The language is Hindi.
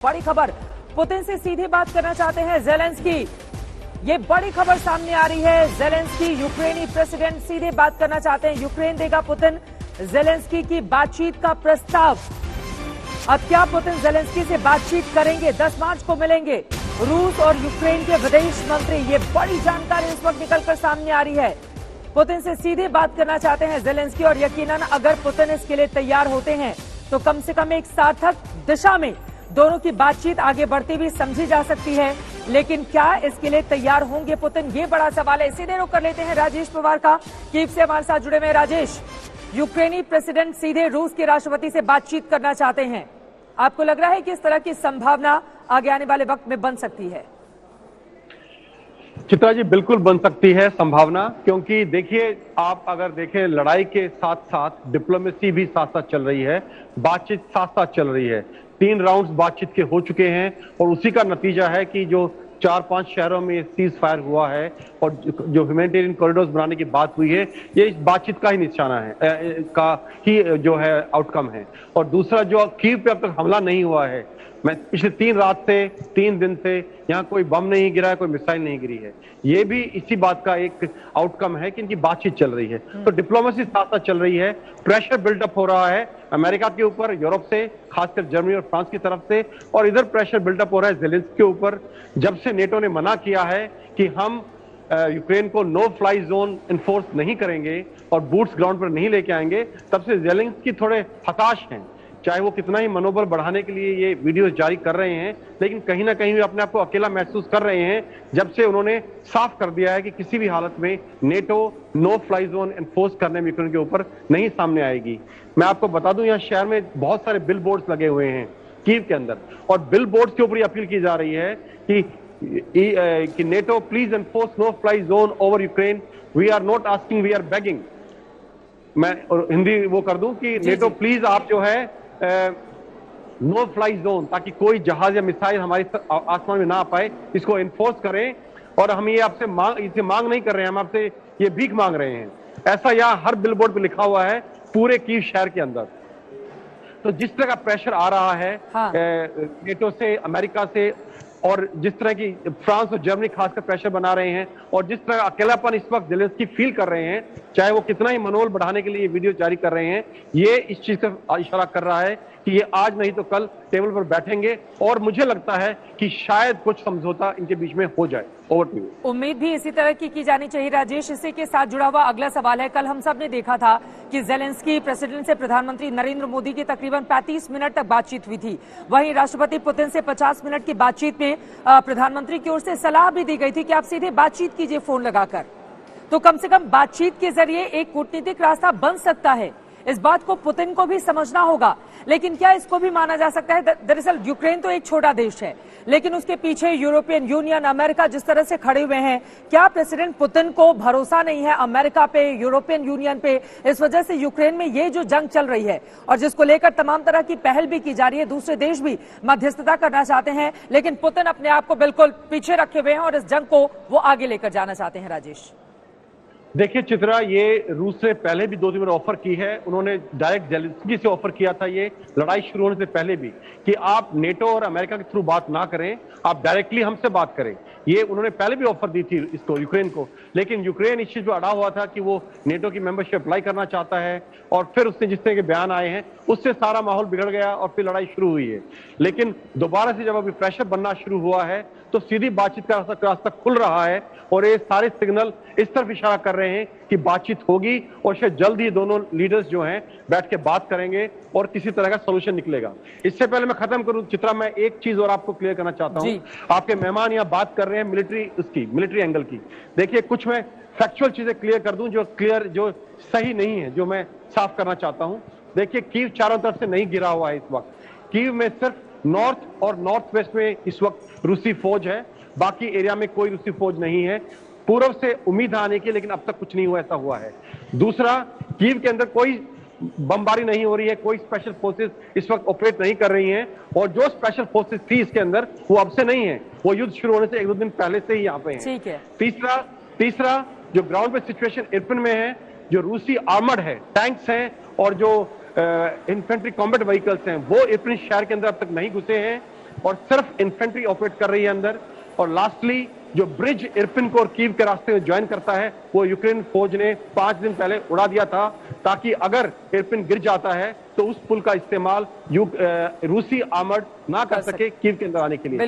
बड़ी खबर, पुतिन से सीधे बात करना चाहते हैं ज़ेलेंस्की। ये बड़ी खबर सामने आ रही है। ज़ेलेंस्की यूक्रेनी प्रेसिडेंट सीधे बात करना चाहते हैं। यूक्रेन देगा पुतिन ज़ेलेंस्की की बातचीत का प्रस्ताव। अब क्या पुतिन ज़ेलेंस्की से बातचीत करेंगे? 10 मार्च को मिलेंगे रूस और यूक्रेन के विदेश मंत्री। ये बड़ी जानकारी इस वक्त निकलकर सामने आ रही है। पुतिन से सीधे बात करना चाहते हैं ज़ेलेंस्की और यकीनन अगर पुतिन इसके लिए तैयार होते हैं तो कम से कम एक सार्थक दिशा में दोनों की बातचीत आगे बढ़ती भी समझी जा सकती है। लेकिन क्या इसके लिए तैयार होंगे पुतिन? ये बड़ा सवाल है। सीधे रुख कर लेते हैं राजेश पवार का, कीव से हमारे साथ जुड़े हुए। राजेश, यूक्रेनी प्रेसिडेंट सीधे रूस के राष्ट्रपति से बातचीत करना चाहते हैं। आपको लग रहा है कि इस तरह की संभावना आगे आने वाले वक्त में बन सकती है? चित्रा जी, बिल्कुल बन सकती है संभावना, क्योंकि देखिए, आप अगर देखें लड़ाई के साथ साथ डिप्लोमेसी भी साथ साथ चल रही है, बातचीत साथ साथ चल रही है। 3 राउंड्स बातचीत के हो चुके हैं और उसी का नतीजा है कि जो 4-5 शहरों में सीज फायर हुआ है और जो ह्यूमैनिटेरियन कॉरिडोर्स बनाने की बात हुई है, ये इस बातचीत का ही निशाना है, का ही जो है आउटकम है। और दूसरा, जो कीव पे अब तक हमला नहीं हुआ है, मैं पिछले 3 दिन से यहाँ कोई बम नहीं गिरा है, कोई मिसाइल नहीं गिरी है, ये भी इसी बात का एक आउटकम है कि इनकी बातचीत चल रही है। तो डिप्लोमेसी साथ साथ चल रही है, प्रेशर बिल्डअप हो रहा है अमेरिका के ऊपर, यूरोप से, खासकर जर्मनी और फ्रांस की तरफ से, और इधर प्रेशर बिल्डअप हो रहा है ज़ेलेंस्की के ऊपर। जब से नेटो ने मना किया है कि हम यूक्रेन को नो फ्लाई जोन इन्फोर्स नहीं करेंगे और बूट्स ग्राउंड पर नहीं लेके आएंगे, तब से ज़ेलेंस्की थोड़े हताश हैं। चाहे वो कितना ही मनोबल बढ़ाने के लिए ये वीडियोस जारी कर रहे हैं, लेकिन कहीं ना कहीं भी अपने आप को अकेला महसूस कर रहे हैं, जब से उन्होंने साफ कर दिया है कि किसी भी हालत में NATO no fly zone enforce करने में यूक्रेन के ऊपर नहीं सामने आएगी। मैं आपको बता दूं, यहाँ शहर में बहुत सारे बिल बोर्ड्स लगे हुए हैं कीव के अंदर, और बिल बोर्ड्स के ऊपर ये अपील की जा रही है कि NATO please enforce no fly zone over Ukraine, we are not asking, we are begging. मैं हिंदी वो कर दूं कि नेटो प्लीज आप जो है नो फ्लाई जोन, ताकि कोई जहाज या मिसाइल हमारे आसमान में ना आ पाए, इसको एनफोर्स करें। और हम ये आपसे मांग नहीं कर रहे हैं, हम आपसे ये भीख मांग रहे हैं। ऐसा यहाँ हर बिलबोर्ड पे लिखा हुआ है पूरे कीव शहर के अंदर। तो जिस तरह का प्रेशर आ रहा है नेटो से, अमेरिका से, और जिस तरह की फ्रांस और जर्मनी खासकर प्रेशर बना रहे हैं, और जिस तरह अकेलापन इस वक्त ज़ेलेंस्की फील कर रहे हैं, चाहे वो कितना ही मनोबल बढ़ाने के लिए वीडियो जारी कर रहे हैं, ये इस चीज का इशारा कर रहा है कि ये आज नहीं तो कल टेबल पर बैठेंगे, और मुझे लगता है कि शायद कुछ समझौता इनके बीच में हो जाए। Over to you. उम्मीद भी इसी तरह की जानी चाहिए। राजेश, इसी के साथ जुड़ा हुआ अगला सवाल है, कल हम सब ने देखा था कि ज़ेलेंस्की प्रेसिडेंट से प्रधानमंत्री नरेंद्र मोदी की तकरीबन 35 मिनट तक बातचीत हुई थी। वहीं राष्ट्रपति पुतिन से 50 मिनट की बातचीत में प्रधानमंत्री की ओर से सलाह भी दी गई थी कि आप सीधे बातचीत कीजिए फोन लगाकर। तो कम से कम बातचीत के जरिए एक कूटनीतिक रास्ता बन सकता है, इस बात को पुतिन को भी समझना होगा। लेकिन क्या इसको भी माना जा सकता है, दरअसल यूक्रेन तो एक छोटा देश है, लेकिन उसके पीछे यूरोपियन यूनियन, अमेरिका जिस तरह से खड़े हुए हैं, क्या प्रेसिडेंट पुतिन को भरोसा नहीं है अमेरिका पे, यूरोपियन यूनियन पे? इस वजह से यूक्रेन में ये जो जंग चल रही है और जिसको लेकर तमाम तरह की पहल भी की जा रही है, दूसरे देश भी मध्यस्थता करना चाहते हैं, लेकिन पुतिन अपने आप को बिल्कुल पीछे रखे हुए हैं और इस जंग को वो आगे लेकर जाना चाहते हैं। राजेश, देखिए चित्रा, ये रूस ने पहले भी 2-3 बार ऑफर की है। उन्होंने डायरेक्ट ज़ेलेंस्की से ऑफर किया था, ये लड़ाई शुरू होने से पहले भी, कि आप नेटो और अमेरिका के थ्रू बात ना करें, आप डायरेक्टली हमसे बात करें। ये उन्होंने पहले भी ऑफर दी थी इसको, यूक्रेन को, लेकिन यूक्रेन इस चीज पर अड़ा हुआ था कि वो नेटो की मेंबरशिप अप्लाई करना चाहता है, और फिर उसने जिस तरह के बयान आए हैं उससे सारा माहौल बिगड़ गया और फिर लड़ाई शुरू हुई है। लेकिन दोबारा से जब अभी प्रेशर बनना शुरू हुआ है तो सीधी बातचीत का रास्ता खुल रहा है, और ये सारे सिग्नल इस तरफ इशारा कर रहे हैं कि बातचीत होगी, और शायद जल्द ही दोनों लीडर्स जो हैं बैठ के बात करेंगे और किसी तरह का सोल्यूशन निकलेगा। इससे पहले मैं खत्म करूं चित्रा, मैं एक चीज और आपको क्लियर करना चाहता हूं। आपके मेहमान यहाँ बात कर रहे हैं मिलिट्री एंगल की। देखिए, कुछ मैं फैक्चुअल चीजें क्लियर कर दूं जो सही नहीं है, जो मैं साफ करना चाहता हूं। देखिए, कीव चारों तरफ से नहीं गिरा हुआ है इस वक्त। कीव में सिर्फ नॉर्थ और नॉर्थ वेस्ट में इस वक्त रूसी फौज है, बाकी एरिया में कोई रूसी फौज नहीं है। पूर्व से उम्मीद आने की, लेकिन अब तक कुछ नहीं हुआ, ऐसा हुआ है। दूसरा, कीव के अंदर कोई बमबारी नहीं हो रही है, कोई स्पेशल फोर्सेस इस वक्त ऑपरेट नहीं कर रही हैं, और जो स्पेशल फोर्सेस थी इसके अंदर वो अब से नहीं है, वो युद्ध शुरू होने से 1-2 दिन पहले से ही यहाँ पे है। ठीक है। तीसरा, जो ग्राउंड पे सिचुएशन इरपिन में है, जो रूसी आर्मर्ड है, टैंक्स हैं और जो इन्फेंट्री कॉम्बैट व्हीकल्स हैं, वो इरपिन शहर के अंदर अब तक नहीं घुसे हैं। और सिर्फ इन्फेंट्री ऑपरेट कर रही है अंदर। और लास्टली जो ब्रिज इरपिन को और कीव के रास्ते में ज्वाइन करता है वो यूक्रेन फौज ने 5 दिन पहले उड़ा दिया था, ताकि अगर इरपिन गिर जाता है तो उस पुल का इस्तेमाल रूसी आर्मर्ड ना कर सके कीव के अंदर आने के लिए।